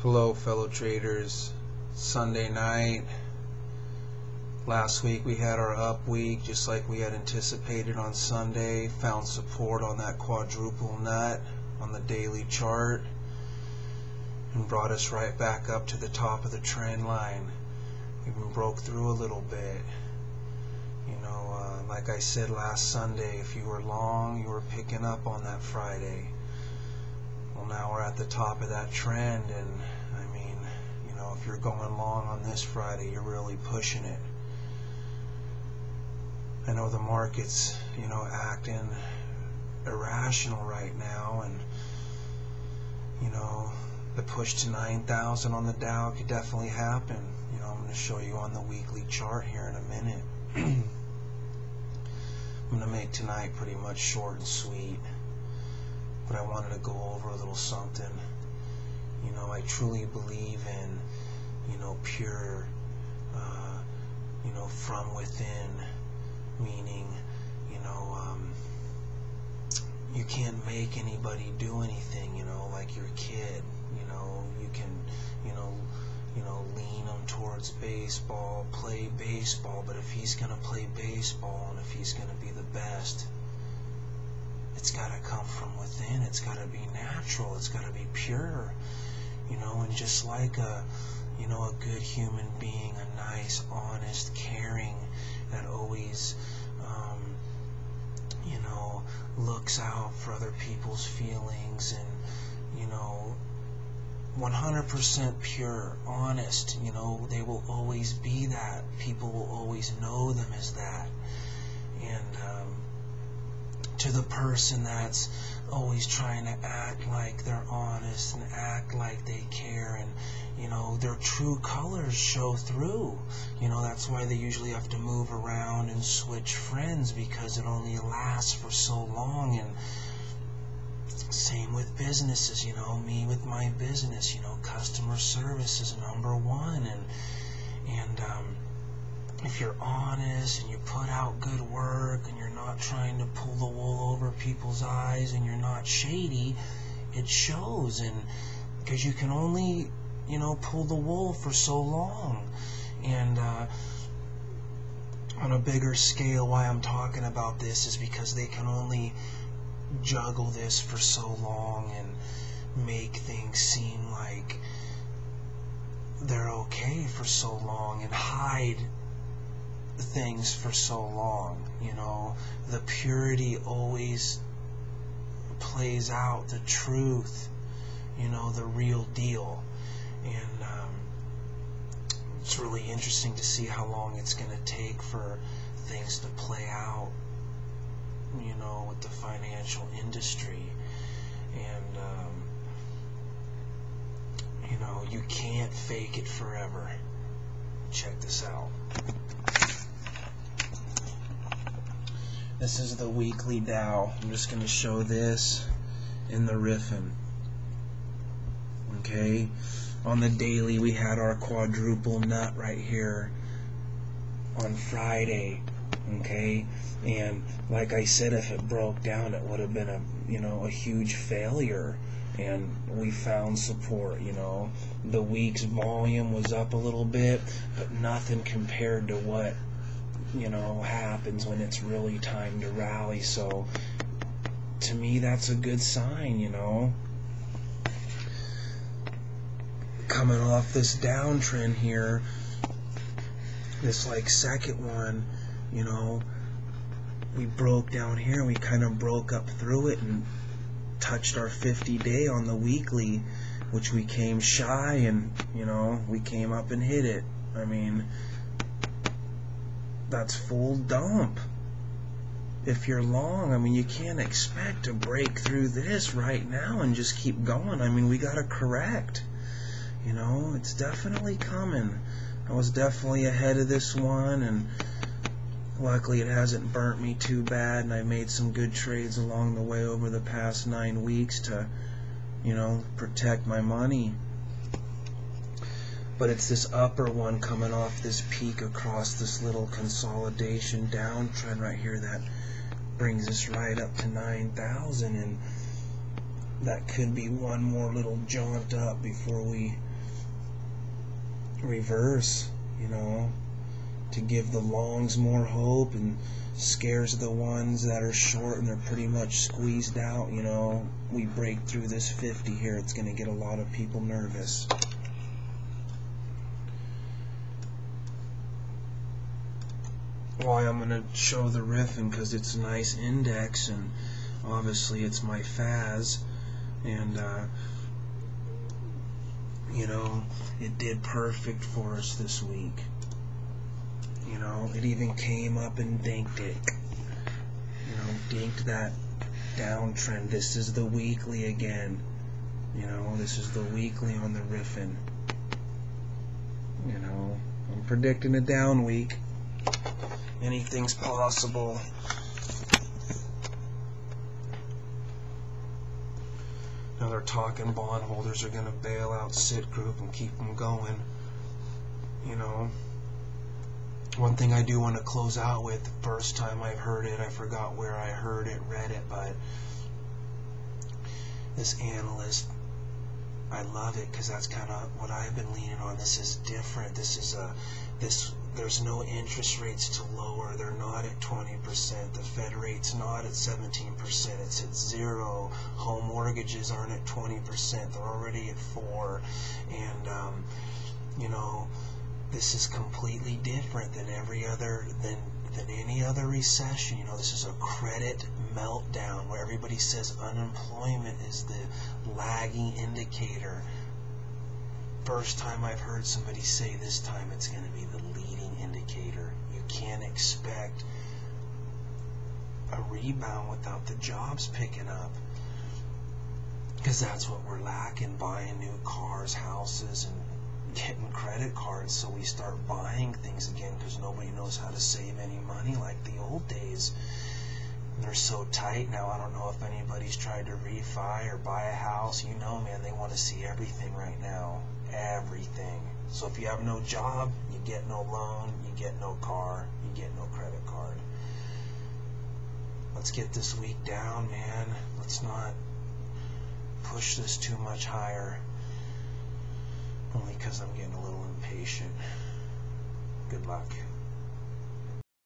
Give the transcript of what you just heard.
Hello fellow traders. Sunday night. Last week we had our up week just like we had anticipated on Sunday. Found support on that quadruple nut on the daily chart and brought us right back up to the top of the trend line. Even broke through a little bit. Like I said last Sunday, if you were long, you were picking up on that Friday. Well, now we're at the top of that trend, and if you're going long on this Friday, you're really pushing it. I know the market's, acting irrational right now, and, the push to 9,000 on the Dow could definitely happen. I'm going to show you on the weekly chart here in a minute. I'm going to make tonight pretty much short and sweet, but I wanted to go over a little something. I truly believe in pure, from within, meaning, you can't make anybody do anything, like your kid, you can, lean him towards baseball, play baseball, but if he's going to play baseball and if he's going to be the best, it's got to come from within, it's got to be natural, it's got to be pure, and just like a good human being, a nice, honest, caring, that always, looks out for other people's feelings and, 100% pure, honest, they will always be that. People will always know them as that. And, to the person that's always trying to act like they're honest and act like they care, and their true colors show through. That's why they usually have to move around and switch friends, because it only lasts for so long. And same with businesses, me with my business, customer service is #1, and if you're honest and you put out good work and you're not trying to pull the wool over people's eyes and you're not shady, it shows. And because you can only, pull the wool for so long. And on a bigger scale, why I'm talking about this is because they can only juggle this for so long and make things seem like they're okay for so long and hide things for so long. The purity always plays out, the truth, the real deal. And it's really interesting to see how long it's going to take for things to play out, with the financial industry. And you can't fake it forever. Check this out. This is the weekly Dow. I'm just going to show this in the riffing. Okay? On the daily, we had our quadruple nut right here on Friday. Okay? And like I said, if it broke down, it would have been a huge failure. And we found support, The week's volume was up a little bit, but nothing compared to what happens when it's really time to rally. So to me, that's a good sign. Coming off this downtrend here, this second one, we broke down here, we kind of broke up through it and touched our 50-day on the weekly, which we came shy, and we came up and hit it. I mean, that's full dump. If you're long, you can't expect to break through this right now and just keep going. We gotta correct. It's definitely coming. I was definitely ahead of this one, and luckily it hasn't burnt me too bad, and I made some good trades along the way over the past 9 weeks to, protect my money. But it's this upper one coming off this peak across this little consolidation downtrend right here that brings us right up to 9,000. And that could be one more little jaunt up before we reverse, you know, to give the longs more hope and scares the ones that are short and they're pretty much squeezed out. You know, we break through this 50 here, it's going to get a lot of people nervous. Why I'm going to show the riffing, because it's a nice index, and obviously it's my FAS, and you know, it did perfect for us this week. You know, it even came up and dinked it. You know, dinked that downtrend. This is the weekly again. You know, this is the weekly on the riffing. You know, I'm predicting a down week. Anything's possible. Now they're talking bondholders are going to bail out Citigroup and keep them going. You know, one thing I do want to close out with, the first time I heard it, I forgot where I heard it, read it, but this analyst, I love it because that's kind of what I've been leaning on. This is different. There's no interest rates to lower. They're not at 20%. The Fed rate's not at 17%. It's at 0. Home mortgages aren't at 20%. They're already at 4%. And you know, this is completely different than any other recession. You know, this is a credit meltdown where everybody says unemployment is the lagging indicator. First time I've heard somebody say this time it's going to be the leading indicator. You can't expect a rebound without the jobs picking up, because that's what we're lacking, buying new cars, houses, and getting credit cards. So we start buying things again because nobody knows how to save any money like the old days. They're so tight now. I don't know if anybody's tried to refi or buy a house. You know, man, they want to see everything right now. Everything. So if you have no job, you get no loan, you get no car, you get no credit card. Let's get this week down, man. Let's not push this too much higher. Only because I'm getting a little impatient. Good luck.